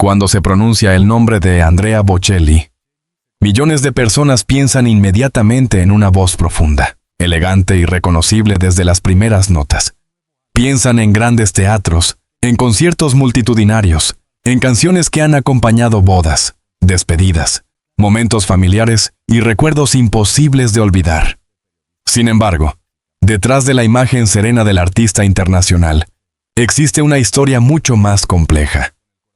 Cuando se pronuncia el nombre de Andrea Bocelli, millones de personas piensan inmediatamente en una voz profunda, elegante y reconocible desde las primeras notas. Piensan en grandes teatros, en conciertos multitudinarios, en canciones que han acompañado bodas, despedidas, momentos familiares y recuerdos imposibles de olvidar. Sin embargo, detrás de la imagen serena del artista internacional, existe una historia mucho más compleja,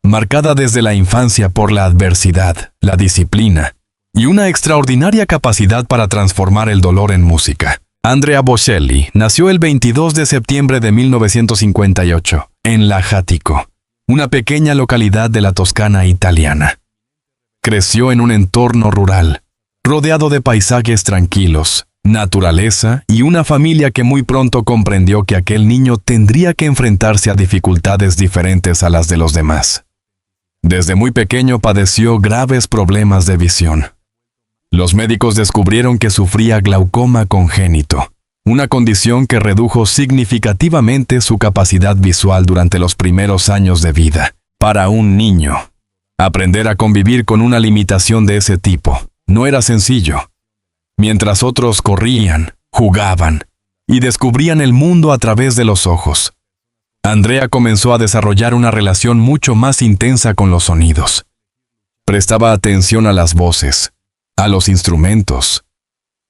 marcada desde la infancia por la adversidad, la disciplina y una extraordinaria capacidad para transformar el dolor en música. Andrea Bocelli nació el 22 de septiembre de 1958 en Lajatico, una pequeña localidad de la Toscana italiana. Creció en un entorno rural, rodeado de paisajes tranquilos, naturaleza y una familia que muy pronto comprendió que aquel niño tendría que enfrentarse a dificultades diferentes a las de los demás. Desde muy pequeño padeció graves problemas de visión. Los médicos descubrieron que sufría glaucoma congénito, una condición que redujo significativamente su capacidad visual durante los primeros años de vida. Para un niño, aprender a convivir con una limitación de ese tipo no era sencillo. Mientras otros corrían, jugaban y descubrían el mundo a través de los ojos, Andrea comenzó a desarrollar una relación mucho más intensa con los sonidos. Prestaba atención a las voces, a los instrumentos,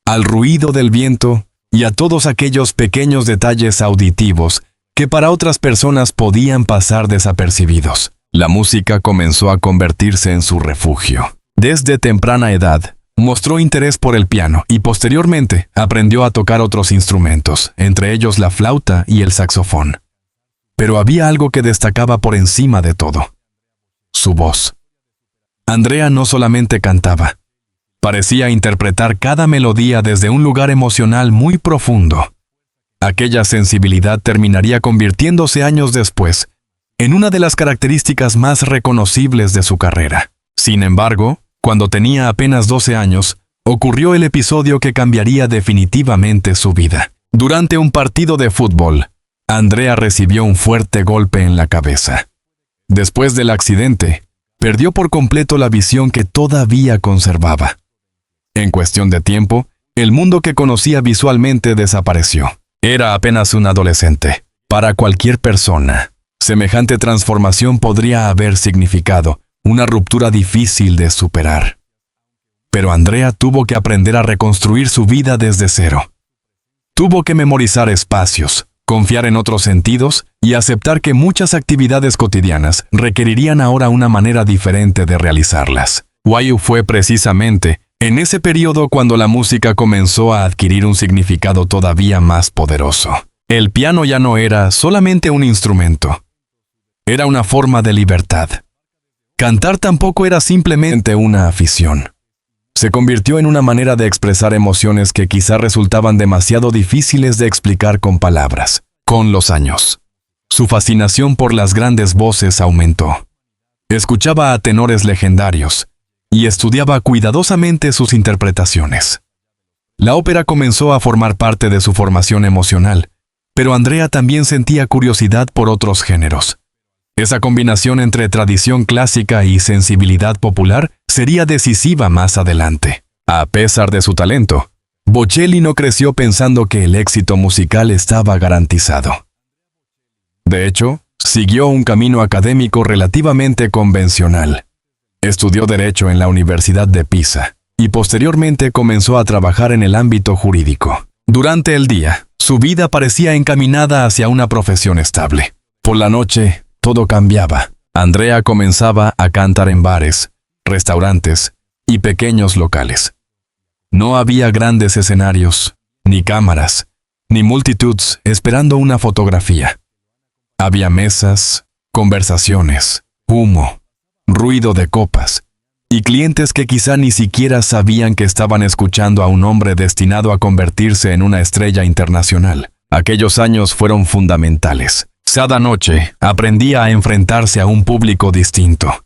al ruido del viento y a todos aquellos pequeños detalles auditivos que para otras personas podían pasar desapercibidos. La música comenzó a convertirse en su refugio. Desde temprana edad, mostró interés por el piano y posteriormente aprendió a tocar otros instrumentos, entre ellos la flauta y el saxofón. Pero había algo que destacaba por encima de todo: su voz. Andrea no solamente cantaba, parecía interpretar cada melodía desde un lugar emocional muy profundo. Aquella sensibilidad terminaría convirtiéndose años después en una de las características más reconocibles de su carrera. Sin embargo, cuando tenía apenas 12 años, ocurrió el episodio que cambiaría definitivamente su vida. Durante un partido de fútbol, Andrea recibió un fuerte golpe en la cabeza. Después del accidente, perdió por completo la visión que todavía conservaba. En cuestión de tiempo, el mundo que conocía visualmente desapareció. Era apenas un adolescente. Para cualquier persona, semejante transformación podría haber significado una ruptura difícil de superar. Pero Andrea tuvo que aprender a reconstruir su vida desde cero. Tuvo que memorizar espacios, confiar en otros sentidos y aceptar que muchas actividades cotidianas requerirían ahora una manera diferente de realizarlas. Fue precisamente en ese periodo cuando la música comenzó a adquirir un significado todavía más poderoso. El piano ya no era solamente un instrumento. Era una forma de libertad. Cantar tampoco era simplemente una afición. Se convirtió en una manera de expresar emociones que quizá resultaban demasiado difíciles de explicar con palabras. Con los años, su fascinación por las grandes voces aumentó. Escuchaba a tenores legendarios y estudiaba cuidadosamente sus interpretaciones. La ópera comenzó a formar parte de su formación emocional, pero Andrea también sentía curiosidad por otros géneros. Esa combinación entre tradición clásica y sensibilidad popular sería decisiva más adelante. A pesar de su talento, Bocelli no creció pensando que el éxito musical estaba garantizado. De hecho, siguió un camino académico relativamente convencional. Estudió Derecho en la Universidad de Pisa y posteriormente comenzó a trabajar en el ámbito jurídico. Durante el día, su vida parecía encaminada hacia una profesión estable. Por la noche, todo cambiaba. Andrea comenzaba a cantar en bares, restaurantes y pequeños locales. No había grandes escenarios, ni cámaras, ni multitudes esperando una fotografía. Había mesas, conversaciones, humo, ruido de copas, y clientes que quizá ni siquiera sabían que estaban escuchando a un hombre destinado a convertirse en una estrella internacional. Aquellos años fueron fundamentales. Cada noche aprendía a enfrentarse a un público distinto.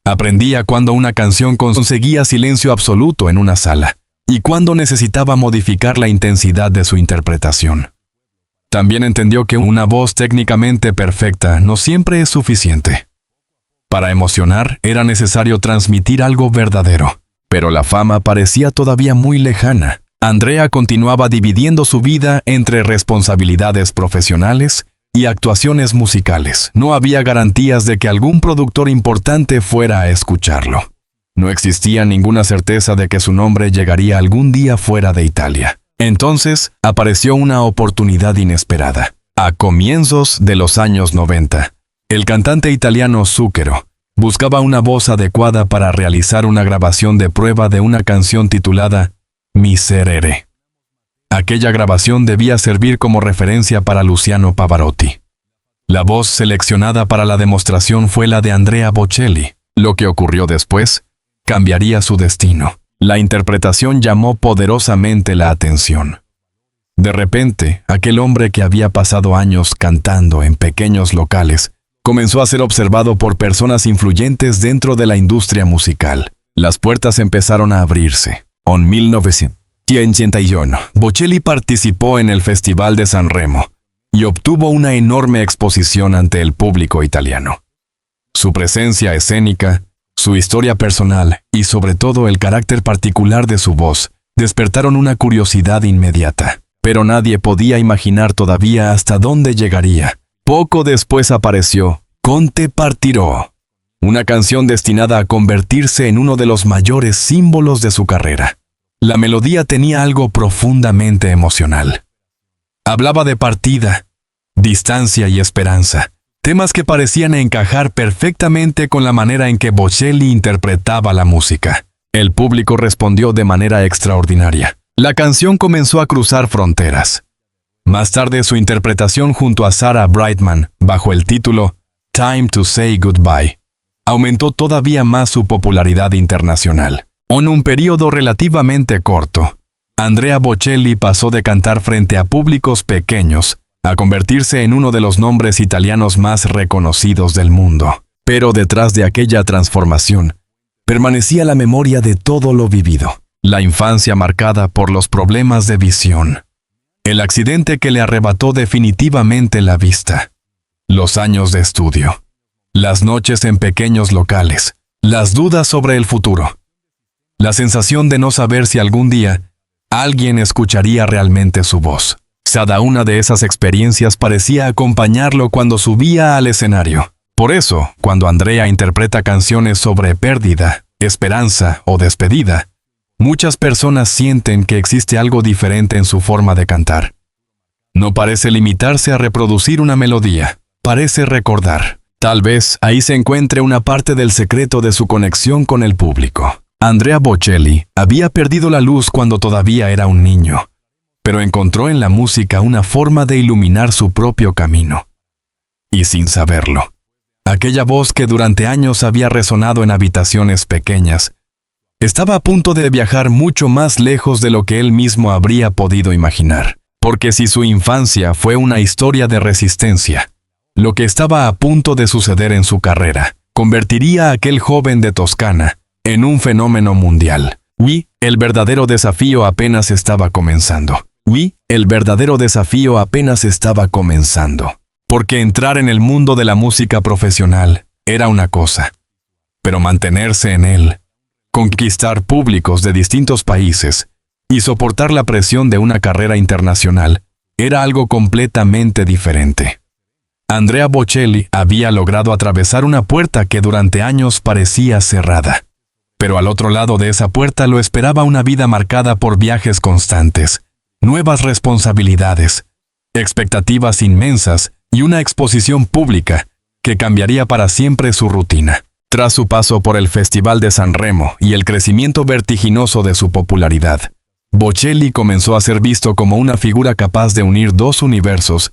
Aprendía cuando una canción conseguía silencio absoluto en una sala y cuando necesitaba modificar la intensidad de su interpretación. También entendió que una voz técnicamente perfecta no siempre es suficiente. Para emocionar era necesario transmitir algo verdadero, pero la fama parecía todavía muy lejana. Andrea continuaba dividiendo su vida entre responsabilidades profesionales y actuaciones musicales. No había garantías de que algún productor importante fuera a escucharlo. No existía ninguna certeza de que su nombre llegaría algún día fuera de Italia. Entonces apareció una oportunidad inesperada. A comienzos de los años 90, el cantante italiano Zucchero buscaba una voz adecuada para realizar una grabación de prueba de una canción titulada Miserere. Aquella grabación debía servir como referencia para Luciano Pavarotti. La voz seleccionada para la demostración fue la de Andrea Bocelli. Lo que ocurrió después cambiaría su destino. La interpretación llamó poderosamente la atención. De repente, aquel hombre que había pasado años cantando en pequeños locales comenzó a ser observado por personas influyentes dentro de la industria musical. Las puertas empezaron a abrirse. En 1981, Bocelli participó en el Festival de Sanremo y obtuvo una enorme exposición ante el público italiano. Su presencia escénica, su historia personal y sobre todo el carácter particular de su voz despertaron una curiosidad inmediata. Pero nadie podía imaginar todavía hasta dónde llegaría. Poco después apareció Conte Partirò, una canción destinada a convertirse en uno de los mayores símbolos de su carrera. La melodía tenía algo profundamente emocional. Hablaba de partida, distancia y esperanza, temas que parecían encajar perfectamente con la manera en que Bocelli interpretaba la música. El público respondió de manera extraordinaria. La canción comenzó a cruzar fronteras. Más tarde, su interpretación junto a Sarah Brightman, bajo el título Time to Say Goodbye, aumentó todavía más su popularidad internacional. En un periodo relativamente corto, Andrea Bocelli pasó de cantar frente a públicos pequeños a convertirse en uno de los nombres italianos más reconocidos del mundo. Pero detrás de aquella transformación, permanecía la memoria de todo lo vivido. La infancia marcada por los problemas de visión. El accidente que le arrebató definitivamente la vista. Los años de estudio. Las noches en pequeños locales. Las dudas sobre el futuro. La sensación de no saber si algún día alguien escucharía realmente su voz. Cada una de esas experiencias parecía acompañarlo cuando subía al escenario. Por eso, cuando Andrea interpreta canciones sobre pérdida, esperanza o despedida, muchas personas sienten que existe algo diferente en su forma de cantar. No parece limitarse a reproducir una melodía, parece recordar. Tal vez ahí se encuentre una parte del secreto de su conexión con el público. Andrea Bocelli había perdido la luz cuando todavía era un niño, pero encontró en la música una forma de iluminar su propio camino. Y sin saberlo, aquella voz que durante años había resonado en habitaciones pequeñas, estaba a punto de viajar mucho más lejos de lo que él mismo habría podido imaginar. Porque si su infancia fue una historia de resistencia, lo que estaba a punto de suceder en su carrera convertiría a aquel joven de Toscana en un fenómeno mundial. El verdadero desafío apenas estaba comenzando. El verdadero desafío apenas estaba comenzando. Porque entrar en el mundo de la música profesional era una cosa, pero mantenerse en él, conquistar públicos de distintos países y soportar la presión de una carrera internacional era algo completamente diferente. Andrea Bocelli había logrado atravesar una puerta que durante años parecía cerrada. Pero al otro lado de esa puerta lo esperaba una vida marcada por viajes constantes, nuevas responsabilidades, expectativas inmensas y una exposición pública que cambiaría para siempre su rutina. Tras su paso por el Festival de Sanremo y el crecimiento vertiginoso de su popularidad, Bocelli comenzó a ser visto como una figura capaz de unir dos universos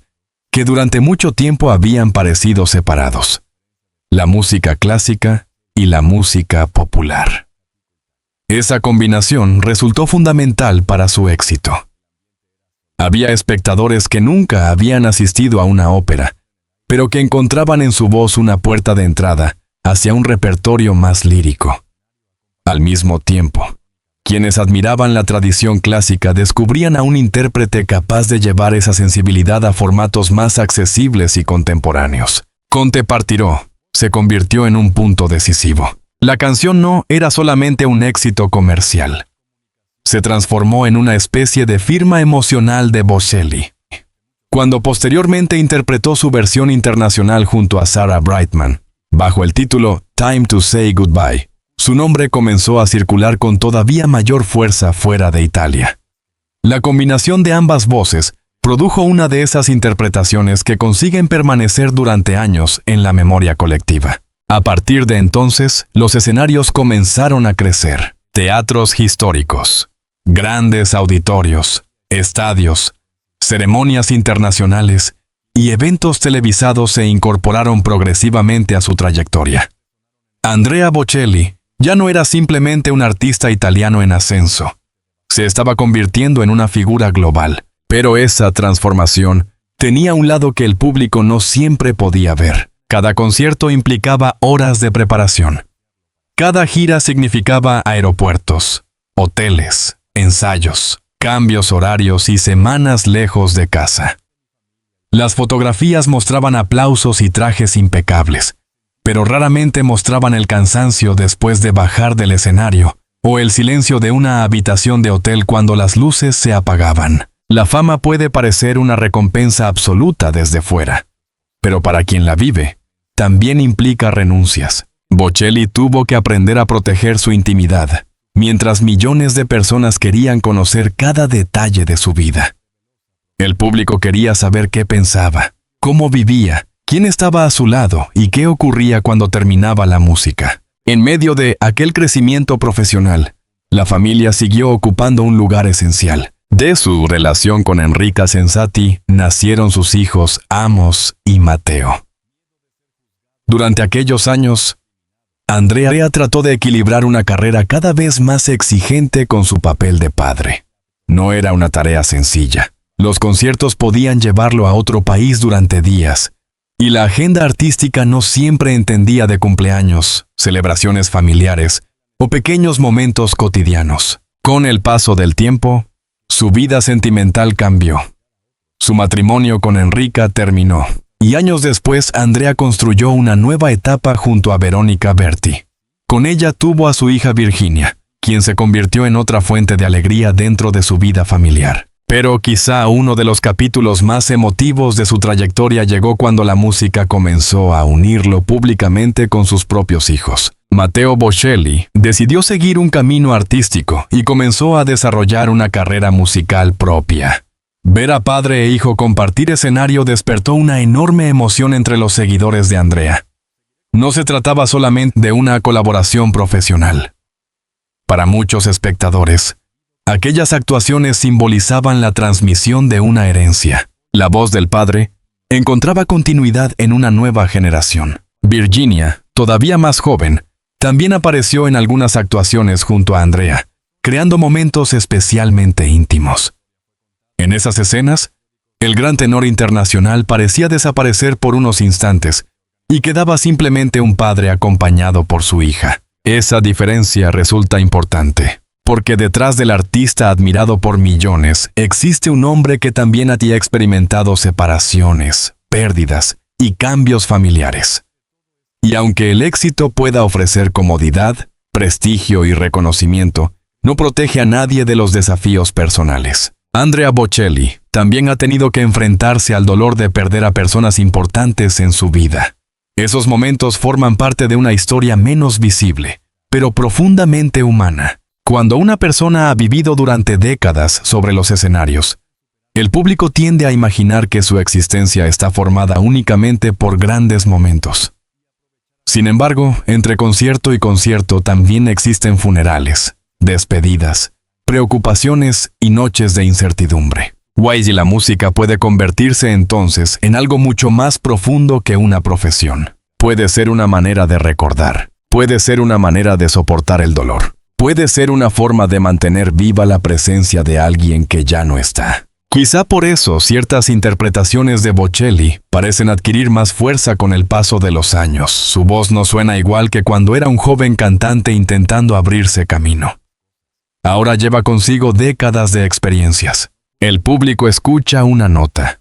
que durante mucho tiempo habían parecido separados: la música clásica y la música popular. Esa combinación resultó fundamental para su éxito. Había espectadores que nunca habían asistido a una ópera, pero que encontraban en su voz una puerta de entrada hacia un repertorio más lírico. Al mismo tiempo, quienes admiraban la tradición clásica descubrían a un intérprete capaz de llevar esa sensibilidad a formatos más accesibles y contemporáneos. Conte Partirò se convirtió en un punto decisivo. La canción no era solamente un éxito comercial. Se transformó en una especie de firma emocional de Bocelli. Cuando posteriormente interpretó su versión internacional junto a Sarah Brightman, bajo el título Time to Say Goodbye, su nombre comenzó a circular con todavía mayor fuerza fuera de Italia. La combinación de ambas voces produjo una de esas interpretaciones que consiguen permanecer durante años en la memoria colectiva. A partir de entonces, los escenarios comenzaron a crecer. Teatros históricos, grandes auditorios, estadios, ceremonias internacionales y eventos televisados se incorporaron progresivamente a su trayectoria. Andrea Bocelli ya no era simplemente un artista italiano en ascenso. Se estaba convirtiendo en una figura global, pero esa transformación tenía un lado que el público no siempre podía ver. Cada concierto implicaba horas de preparación. Cada gira significaba aeropuertos, hoteles, ensayos, cambios horarios y semanas lejos de casa. Las fotografías mostraban aplausos y trajes impecables, pero raramente mostraban el cansancio después de bajar del escenario o el silencio de una habitación de hotel cuando las luces se apagaban. La fama puede parecer una recompensa absoluta desde fuera, pero para quien la vive, también implica renuncias. Bocelli tuvo que aprender a proteger su intimidad, mientras millones de personas querían conocer cada detalle de su vida. El público quería saber qué pensaba, cómo vivía, quién estaba a su lado y qué ocurría cuando terminaba la música. En medio de aquel crecimiento profesional, la familia siguió ocupando un lugar esencial. De su relación con Enrica Sensati nacieron sus hijos Amos y Matteo. Durante aquellos años, Andrea trató de equilibrar una carrera cada vez más exigente con su papel de padre. No era una tarea sencilla. Los conciertos podían llevarlo a otro país durante días, y la agenda artística no siempre entendía de cumpleaños, celebraciones familiares o pequeños momentos cotidianos. Con el paso del tiempo, su vida sentimental cambió. Su matrimonio con Enrica terminó, y años después Andrea construyó una nueva etapa junto a Verónica Berti. Con ella tuvo a su hija Virginia, quien se convirtió en otra fuente de alegría dentro de su vida familiar. Pero quizá uno de los capítulos más emotivos de su trayectoria llegó cuando la música comenzó a unirlo públicamente con sus propios hijos. Matteo Bocelli decidió seguir un camino artístico y comenzó a desarrollar una carrera musical propia. Ver a padre e hijo compartir escenario despertó una enorme emoción entre los seguidores de Andrea. No se trataba solamente de una colaboración profesional. Para muchos espectadores, aquellas actuaciones simbolizaban la transmisión de una herencia. La voz del padre encontraba continuidad en una nueva generación. Virginia, todavía más joven, también apareció en algunas actuaciones junto a Andrea, creando momentos especialmente íntimos. En esas escenas, el gran tenor internacional parecía desaparecer por unos instantes y quedaba simplemente un padre acompañado por su hija. Esa diferencia resulta importante, porque detrás del artista admirado por millones existe un hombre que también había experimentado separaciones, pérdidas y cambios familiares. Y aunque el éxito pueda ofrecer comodidad, prestigio y reconocimiento, no protege a nadie de los desafíos personales. Andrea Bocelli también ha tenido que enfrentarse al dolor de perder a personas importantes en su vida. Esos momentos forman parte de una historia menos visible, pero profundamente humana. Cuando una persona ha vivido durante décadas sobre los escenarios, el público tiende a imaginar que su existencia está formada únicamente por grandes momentos. Sin embargo, entre concierto y concierto también existen funerales, despedidas, preocupaciones y noches de incertidumbre. Y la música puede convertirse entonces en algo mucho más profundo que una profesión. Puede ser una manera de recordar, puede ser una manera de soportar el dolor, puede ser una forma de mantener viva la presencia de alguien que ya no está. Quizá por eso ciertas interpretaciones de Bocelli parecen adquirir más fuerza con el paso de los años. Su voz no suena igual que cuando era un joven cantante intentando abrirse camino. Ahora lleva consigo décadas de experiencias. El público escucha una nota,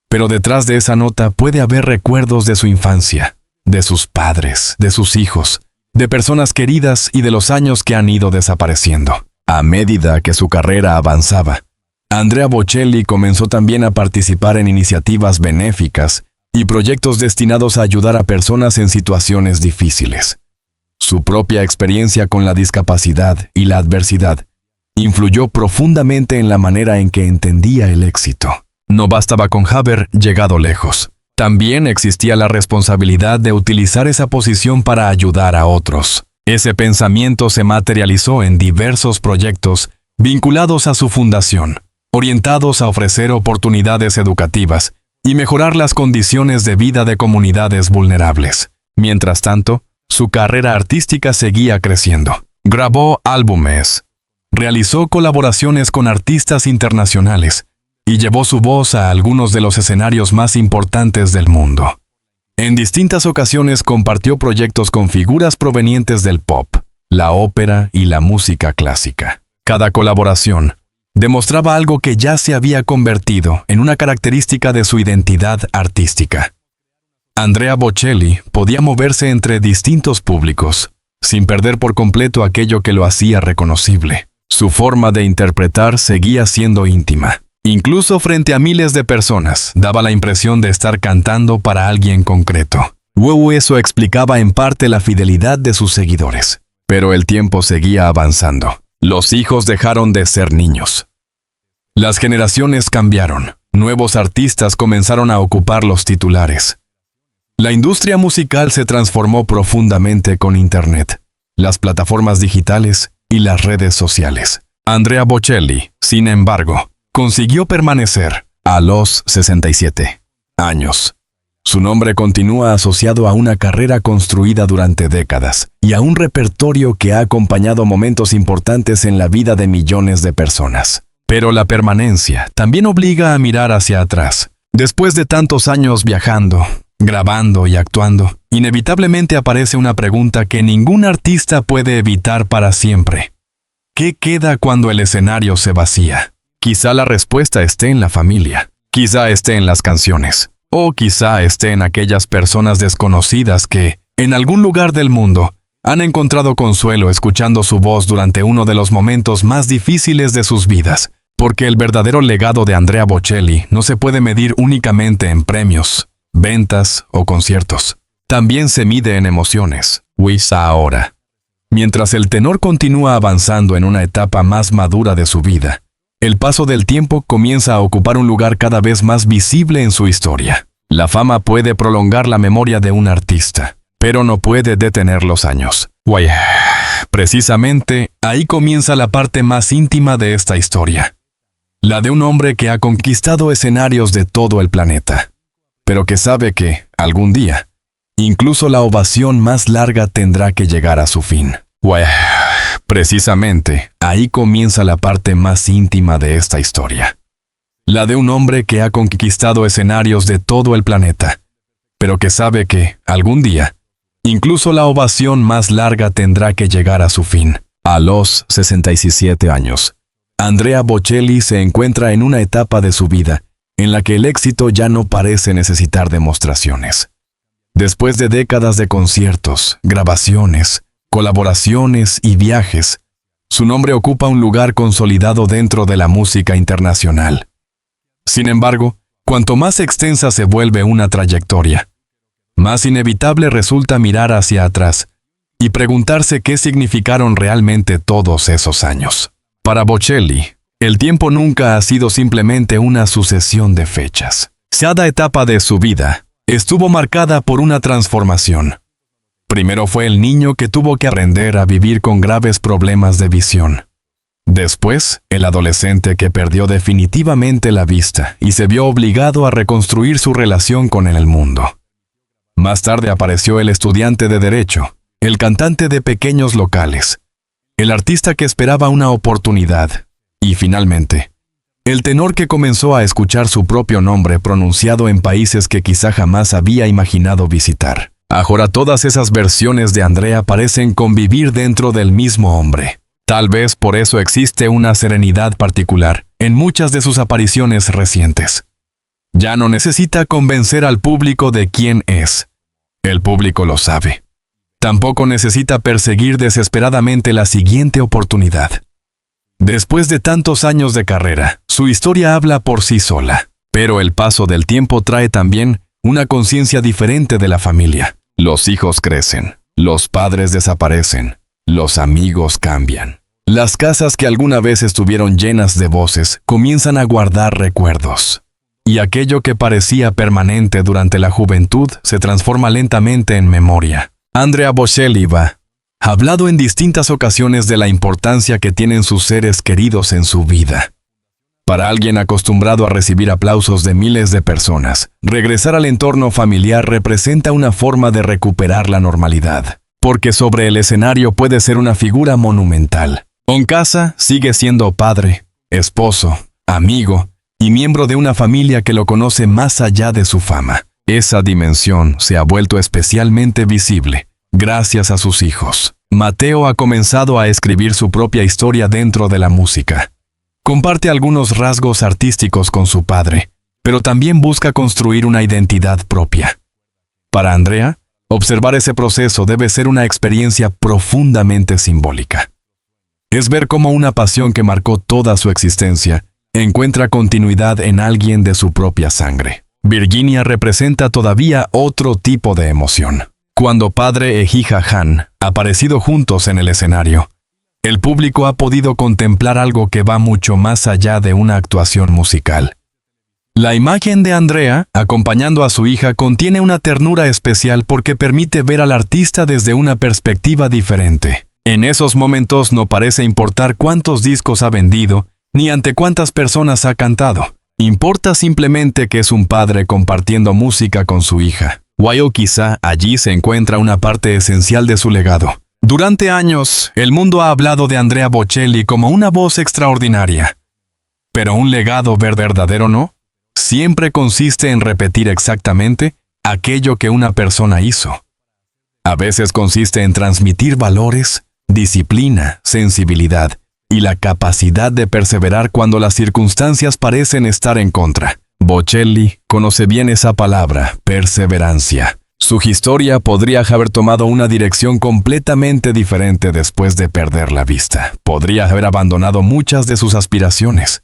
pero detrás de esa nota puede haber recuerdos de su infancia, de sus padres, de sus hijos, de personas queridas y de los años que han ido desapareciendo. A medida que su carrera avanzaba, Andrea Bocelli comenzó también a participar en iniciativas benéficas y proyectos destinados a ayudar a personas en situaciones difíciles. Su propia experiencia con la discapacidad y la adversidad influyó profundamente en la manera en que entendía el éxito. No bastaba con haber llegado lejos. También existía la responsabilidad de utilizar esa posición para ayudar a otros. Ese pensamiento se materializó en diversos proyectos vinculados a su fundación, orientados a ofrecer oportunidades educativas y mejorar las condiciones de vida de comunidades vulnerables. Mientras tanto, su carrera artística seguía creciendo. Grabó álbumes, realizó colaboraciones con artistas internacionales y llevó su voz a algunos de los escenarios más importantes del mundo. En distintas ocasiones compartió proyectos con figuras provenientes del pop, la ópera y la música clásica. Cada colaboración demostraba algo que ya se había convertido en una característica de su identidad artística. Andrea Bocelli podía moverse entre distintos públicos, sin perder por completo aquello que lo hacía reconocible. Su forma de interpretar seguía siendo íntima. Incluso frente a miles de personas, daba la impresión de estar cantando para alguien concreto. Eso explicaba en parte la fidelidad de sus seguidores. Pero el tiempo seguía avanzando. Los hijos dejaron de ser niños. Las generaciones cambiaron. Nuevos artistas comenzaron a ocupar los titulares. La industria musical se transformó profundamente con Internet, las plataformas digitales y las redes sociales. Andrea Bocelli, sin embargo, consiguió permanecer a los 67 años. Su nombre continúa asociado a una carrera construida durante décadas y a un repertorio que ha acompañado momentos importantes en la vida de millones de personas. Pero la permanencia también obliga a mirar hacia atrás. Después de tantos años viajando, grabando y actuando, inevitablemente aparece una pregunta que ningún artista puede evitar para siempre. ¿Qué queda cuando el escenario se vacía? Quizá la respuesta esté en la familia, quizá esté en las canciones, o quizá esté en aquellas personas desconocidas que, en algún lugar del mundo, han encontrado consuelo escuchando su voz durante uno de los momentos más difíciles de sus vidas, porque el verdadero legado de Andrea Bocelli no se puede medir únicamente en premios, ventas o conciertos. También se mide en emociones. Ahora. Mientras el tenor continúa avanzando en una etapa más madura de su vida, el paso del tiempo comienza a ocupar un lugar cada vez más visible en su historia. La fama puede prolongar la memoria de un artista, pero no puede detener los años. Precisamente, ahí comienza la parte más íntima de esta historia. La de un hombre que ha conquistado escenarios de todo el planeta, pero que sabe que, algún día, incluso la ovación más larga tendrá que llegar a su fin. Precisamente, ahí comienza la parte más íntima de esta historia. La de un hombre que ha conquistado escenarios de todo el planeta, pero que sabe que, algún día, incluso la ovación más larga tendrá que llegar a su fin. A los 67 años, Andrea Bocelli se encuentra en una etapa de su vida en la que el éxito ya no parece necesitar demostraciones. Después de décadas de conciertos, grabaciones, colaboraciones y viajes, su nombre ocupa un lugar consolidado dentro de la música internacional. Sin embargo, cuanto más extensa se vuelve una trayectoria, más inevitable resulta mirar hacia atrás y preguntarse qué significaron realmente todos esos años. Para Bocelli, el tiempo nunca ha sido simplemente una sucesión de fechas. Cada etapa de su vida estuvo marcada por una transformación. Primero fue el niño que tuvo que aprender a vivir con graves problemas de visión. Después, el adolescente que perdió definitivamente la vista y se vio obligado a reconstruir su relación con el mundo. Más tarde apareció el estudiante de Derecho, el cantante de pequeños locales, el artista que esperaba una oportunidad, y finalmente, el tenor que comenzó a escuchar su propio nombre pronunciado en países que quizá jamás había imaginado visitar. Ahora todas esas versiones de Andrea parecen convivir dentro del mismo hombre. Tal vez por eso existe una serenidad particular en muchas de sus apariciones recientes. Ya no necesita convencer al público de quién es. El público lo sabe. Tampoco necesita perseguir desesperadamente la siguiente oportunidad. Después de tantos años de carrera, su historia habla por sí sola. Pero el paso del tiempo trae también una conciencia diferente de la familia. Los hijos crecen, los padres desaparecen, los amigos cambian. Las casas que alguna vez estuvieron llenas de voces comienzan a guardar recuerdos. Y aquello que parecía permanente durante la juventud se transforma lentamente en memoria. Andrea Bocelli ha hablado en distintas ocasiones de la importancia que tienen sus seres queridos en su vida. Para alguien acostumbrado a recibir aplausos de miles de personas, regresar al entorno familiar representa una forma de recuperar la normalidad, porque sobre el escenario puede ser una figura monumental. En casa sigue siendo padre, esposo, amigo y miembro de una familia que lo conoce más allá de su fama. Esa dimensión se ha vuelto especialmente visible gracias a sus hijos. Matteo ha comenzado a escribir su propia historia dentro de la música. Comparte algunos rasgos artísticos con su padre, pero también busca construir una identidad propia. Para Andrea, observar ese proceso debe ser una experiencia profundamente simbólica. Es ver cómo una pasión que marcó toda su existencia encuentra continuidad en alguien de su propia sangre. Virginia representa todavía otro tipo de emoción. Cuando padre e hija han aparecido juntos en el escenario, el público ha podido contemplar algo que va mucho más allá de una actuación musical. La imagen de Andrea, acompañando a su hija, contiene una ternura especial porque permite ver al artista desde una perspectiva diferente. En esos momentos no parece importar cuántos discos ha vendido, ni ante cuántas personas ha cantado. Importa simplemente que es un padre compartiendo música con su hija. O quizá allí se encuentra una parte esencial de su legado. Durante años, el mundo ha hablado de Andrea Bocelli como una voz extraordinaria. Pero un legado verdadero no, siempre consiste en repetir exactamente aquello que una persona hizo. A veces consiste en transmitir valores, disciplina, sensibilidad y la capacidad de perseverar cuando las circunstancias parecen estar en contra. Bocelli conoce bien esa palabra, perseverancia. Su historia podría haber tomado una dirección completamente diferente después de perder la vista. Podría haber abandonado muchas de sus aspiraciones.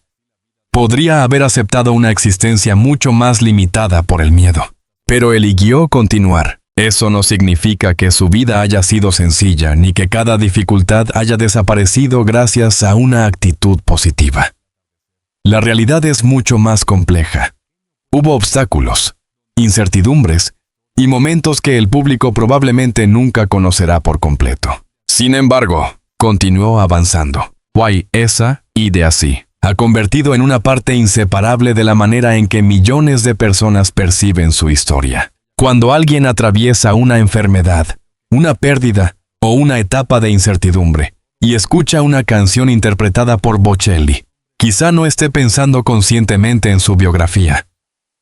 Podría haber aceptado una existencia mucho más limitada por el miedo. Pero eligió continuar. Eso no significa que su vida haya sido sencilla, ni que cada dificultad haya desaparecido gracias a una actitud positiva. La realidad es mucho más compleja. Hubo obstáculos, incertidumbres, y momentos que el público probablemente nunca conocerá por completo. Sin embargo, continuó avanzando. Esa idea sí ha convertido en una parte inseparable de la manera en que millones de personas perciben su historia. Cuando alguien atraviesa una enfermedad, una pérdida o una etapa de incertidumbre y escucha una canción interpretada por Bocelli, quizá no esté pensando conscientemente en su biografía,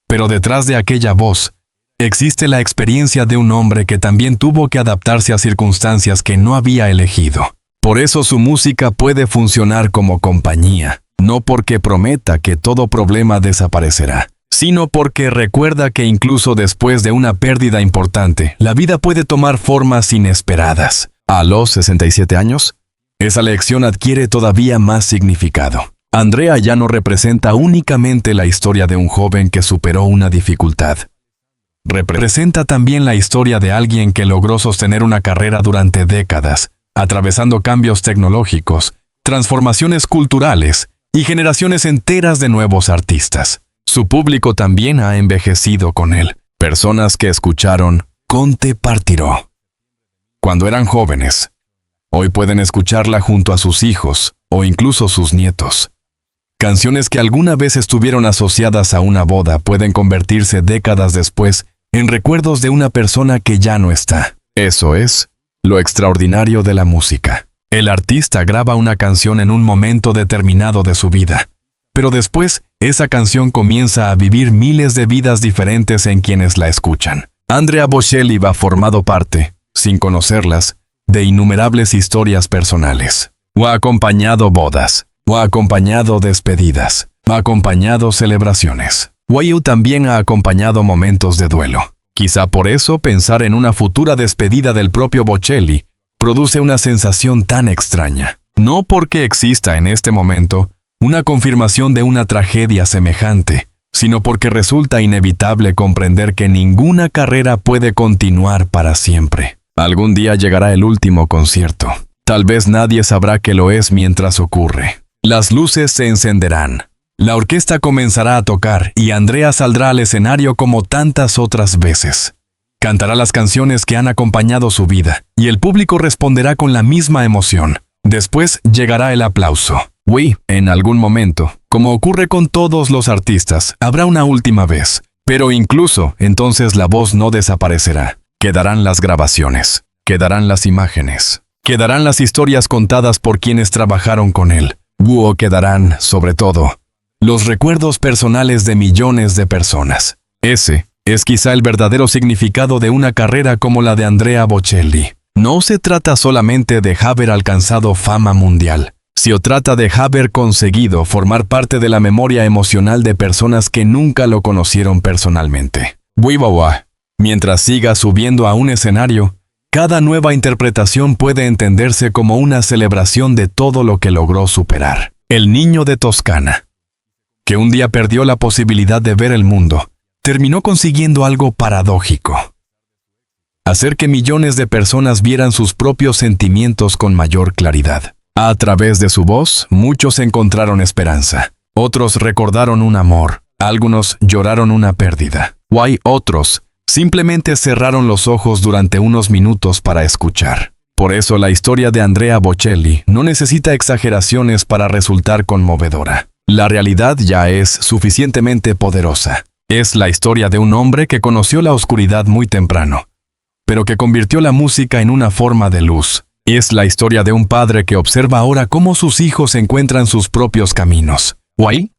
pero detrás de aquella voz existe la experiencia de un hombre que también tuvo que adaptarse a circunstancias que no había elegido. Por eso su música puede funcionar como compañía, no porque prometa que todo problema desaparecerá, sino porque recuerda que incluso después de una pérdida importante, la vida puede tomar formas inesperadas. A los 67 años, esa lección adquiere todavía más significado. Andrea ya no representa únicamente la historia de un joven que superó una dificultad. Representa también la historia de alguien que logró sostener una carrera durante décadas, atravesando cambios tecnológicos, transformaciones culturales y generaciones enteras de nuevos artistas. Su público también ha envejecido con él. Personas que escucharon Conte partiró cuando eran jóvenes, hoy pueden escucharla junto a sus hijos o incluso sus nietos. Canciones que alguna vez estuvieron asociadas a una boda pueden convertirse décadas después en recuerdos de una persona que ya no está. Eso es lo extraordinario de la música. El artista graba una canción en un momento determinado de su vida, pero después esa canción comienza a vivir miles de vidas diferentes en quienes la escuchan. Andrea Bocelli ha formado parte, sin conocerlas, de innumerables historias personales. Ha acompañado bodas, ha acompañado despedidas, ha acompañado celebraciones. También ha acompañado momentos de duelo. Quizá por eso pensar en una futura despedida del propio Bocelli produce una sensación tan extraña. No porque exista en este momento una confirmación de una tragedia semejante, sino porque resulta inevitable comprender que ninguna carrera puede continuar para siempre. Algún día llegará el último concierto. Tal vez nadie sabrá que lo es mientras ocurre. Las luces se encenderán. La orquesta comenzará a tocar y Andrea saldrá al escenario como tantas otras veces. Cantará las canciones que han acompañado su vida y el público responderá con la misma emoción. Después llegará el aplauso. En algún momento, como ocurre con todos los artistas, habrá una última vez. Pero incluso entonces la voz no desaparecerá. Quedarán las grabaciones, quedarán las imágenes, quedarán las historias contadas por quienes trabajaron con él. Quedarán, sobre todo, los recuerdos personales de millones de personas. Ese es quizá el verdadero significado de una carrera como la de Andrea Bocelli. No se trata solamente de haber alcanzado fama mundial. Se trata de haber conseguido formar parte de la memoria emocional de personas que nunca lo conocieron personalmente. Mientras siga subiendo a un escenario, cada nueva interpretación puede entenderse como una celebración de todo lo que logró superar. El niño de Toscana, que un día perdió la posibilidad de ver el mundo, terminó consiguiendo algo paradójico: hacer que millones de personas vieran sus propios sentimientos con mayor claridad. A través de su voz, muchos encontraron esperanza. Otros recordaron un amor. Algunos lloraron una pérdida. Otros simplemente cerraron los ojos durante unos minutos para escuchar. Por eso la historia de Andrea Bocelli no necesita exageraciones para resultar conmovedora. La realidad ya es suficientemente poderosa. Es la historia de un hombre que conoció la oscuridad muy temprano, pero que convirtió la música en una forma de luz. Es la historia de un padre que observa ahora cómo sus hijos encuentran sus propios caminos.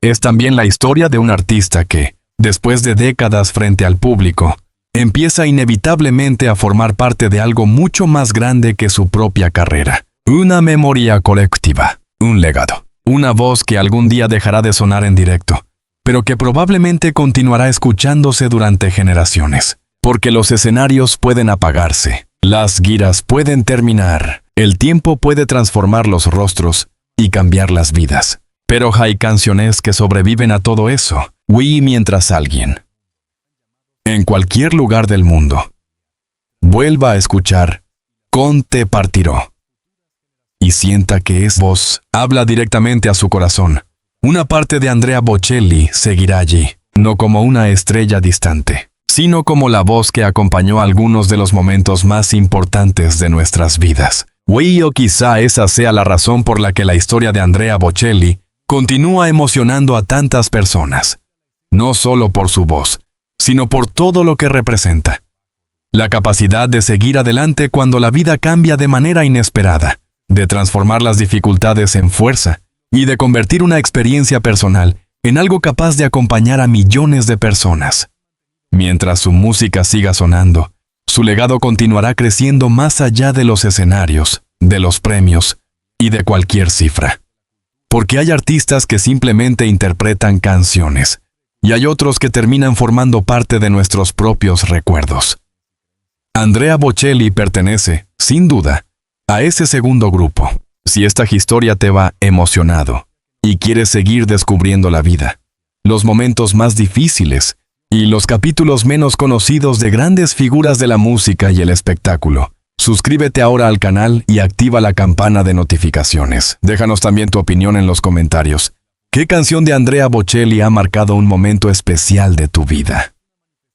Es también la historia de un artista que, después de décadas frente al público, empieza inevitablemente a formar parte de algo mucho más grande que su propia carrera. Una memoria colectiva, un legado, una voz que algún día dejará de sonar en directo, pero que probablemente continuará escuchándose durante generaciones. Porque los escenarios pueden apagarse, las giras pueden terminar, el tiempo puede transformar los rostros y cambiar las vidas. Pero hay canciones que sobreviven a todo eso. Mientras alguien, en cualquier lugar del mundo, vuelva a escuchar Con te partiró y sienta que es voz, habla directamente a su corazón, una parte de Andrea Bocelli seguirá allí, no como una estrella distante, sino como la voz que acompañó algunos de los momentos más importantes de nuestras vidas. O quizá esa sea la razón por la que la historia de Andrea Bocelli continúa emocionando a tantas personas. No solo por su voz, sino por todo lo que representa. La capacidad de seguir adelante cuando la vida cambia de manera inesperada, de transformar las dificultades en fuerza y de convertir una experiencia personal en algo capaz de acompañar a millones de personas. Mientras su música siga sonando, su legado continuará creciendo más allá de los escenarios, de los premios y de cualquier cifra. Porque hay artistas que simplemente interpretan canciones, y hay otros que terminan formando parte de nuestros propios recuerdos. Andrea Bocelli pertenece, sin duda, a ese segundo grupo. Si esta historia te va emocionado y quieres seguir descubriendo la vida, los momentos más difíciles y los capítulos menos conocidos de grandes figuras de la música y el espectáculo, suscríbete ahora al canal y activa la campana de notificaciones. Déjanos también tu opinión en los comentarios. ¿Qué canción de Andrea Bocelli ha marcado un momento especial de tu vida?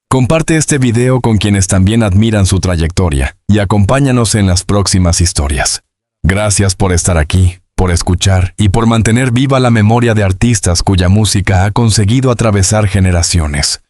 Comparte este video con quienes también admiran su trayectoria y acompáñanos en las próximas historias. Gracias por estar aquí, por escuchar y por mantener viva la memoria de artistas cuya música ha conseguido atravesar generaciones.